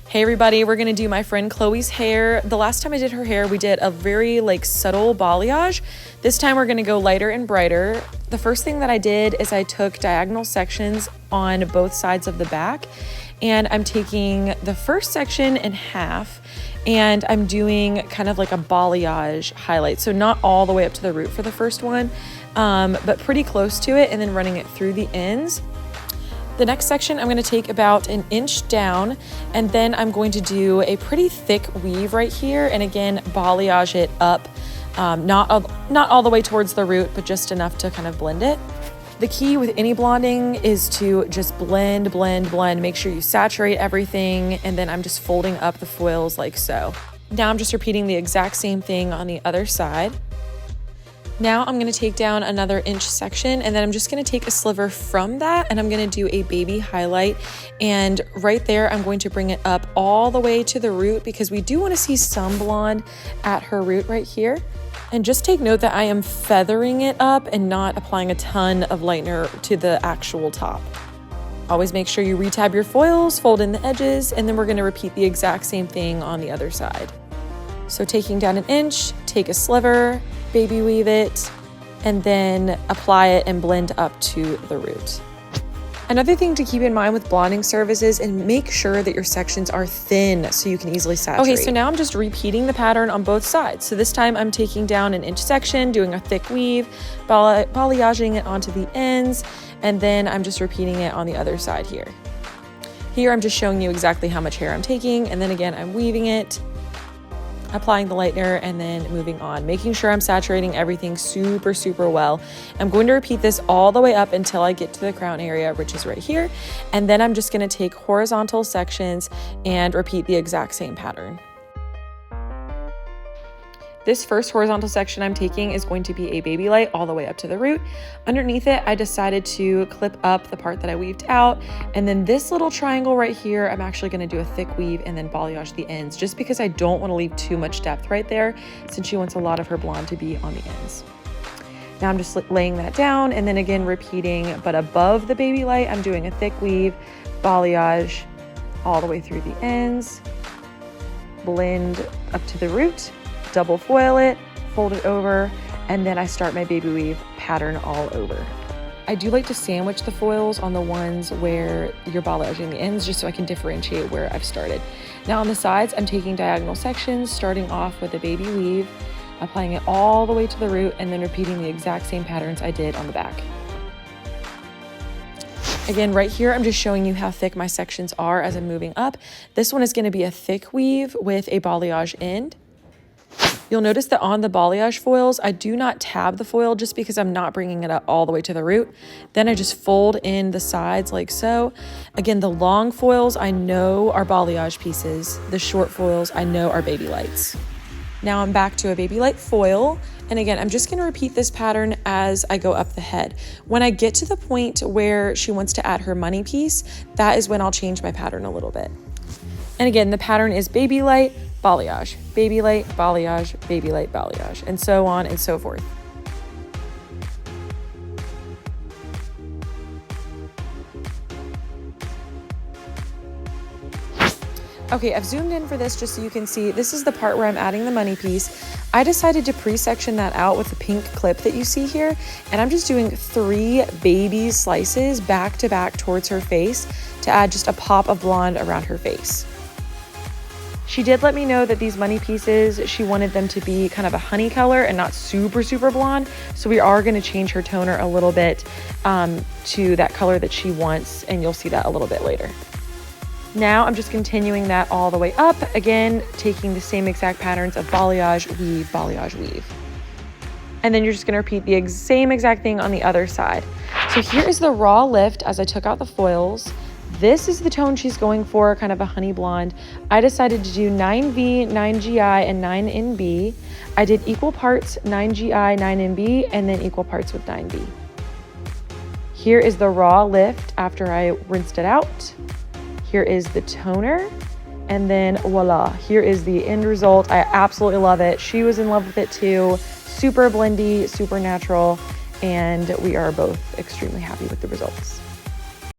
Hey everybody, we're gonna do my friend Chloe's hair. The last time I did her hair, we did a very subtle balayage. This time we're gonna go lighter and brighter. The first thing that I did is I took diagonal sections on both sides of the back, and I'm taking the first section in half and I'm doing kind of like a balayage highlight. So not all the way up to the root for the first one, but pretty close to it, and then running it through the ends. The next section I'm going to take about an inch down, and then I'm going to do a pretty thick weave right here, and again balayage it up, not all the way towards the root, but just enough to kind of blend it. The key with any blonding is to just blend. Make sure you saturate everything, and then I'm just folding up the foils like so. Now I'm just repeating the exact same thing on the other side. Now I'm going to take down another inch section, and then I'm just going to take a sliver from that, and I'm going to do a baby highlight, and right there I'm going to bring it up all the way to the root because we do want to see some blonde at her root right here. And just take note that I am feathering it up and not applying a ton of lightener to the actual top. Always make sure you retab your foils, fold in the edges, and then we're going to repeat the exact same thing on the other side. So taking down an inch, take a sliver, baby weave it, and then apply it and blend up to the root. Another thing to keep in mind with blonding services, and make sure that your sections are thin so you can easily saturate. Okay, so now I'm just repeating the pattern on both sides. So this time I'm taking down an inch section, doing a thick weave, balayaging it onto the ends, and then I'm just repeating it on the other side here. Here I'm just showing you exactly how much hair I'm taking, and then again I'm weaving it, applying the lightener, and then moving on, making sure I'm saturating everything super well. I'm going to repeat this all the way up until I get to the crown area, which is right here, and then I'm just going to take horizontal sections and repeat the exact same pattern. This first horizontal section I'm taking is going to be a baby light all the way up to the root. Underneath it, I decided to clip up the part that I weaved out. And then this little triangle right here, I'm actually going to do a thick weave and then balayage the ends, just because I don't want to leave too much depth right there, since she wants a lot of her blonde to be on the ends. Now I'm just laying that down, and then again repeating, but above the baby light, I'm doing a thick weave, balayage all the way through the ends, blend up to the root, double foil it, fold it over, and then I start my baby weave pattern all over. I do like to sandwich the foils on the ones where you're balayaging the ends, just so I can differentiate where I've started. Now on the sides, I'm taking diagonal sections, starting off with a baby weave, applying it all the way to the root, and then repeating the exact same patterns I did on the back. Again, right here, I'm just showing you how thick my sections are as I'm moving up. This one is going to be a thick weave with a balayage end. You'll notice that on the balayage foils, I do not tab the foil just because I'm not bringing it up all the way to the root. Then I just fold in the sides like so. Again, the long foils I know are balayage pieces. The short foils I know are baby lights. Now I'm back to a baby light foil. And again, I'm just going to repeat this pattern as I go up the head. When I get to the point where she wants to add her money piece, that is when I'll change my pattern a little bit. And again, the pattern is baby light, balayage, baby light, balayage, baby light, balayage, and so on and so forth. Okay, I've zoomed in for this just so you can see. This is the part where I'm adding the money piece. I decided to pre-section that out with the pink clip that you see here, and I'm just doing 3 baby slices back to back towards her face to add just a pop of blonde around her face. She did let me know that these money pieces, she wanted them to be kind of a honey color and not super blonde. So we are going to change her toner a little bit to that color that she wants, and you'll see that a little bit later. Now I'm just continuing that all the way up, again, taking the same exact patterns of balayage, weave. And then you're just going to repeat the same exact thing on the other side. So here is the raw lift as I took out the foils. This is the tone she's going for, kind of a honey blonde. I decided to do 9V, 9GI, and 9NB. I did equal parts 9GI, 9NB, and then equal parts with 9B. Here is the raw lift after I rinsed it out. Here is the toner, and then voila, here is the end result. I absolutely love it. She was in love with it too. Super blendy, super natural, and we are both extremely happy with the results.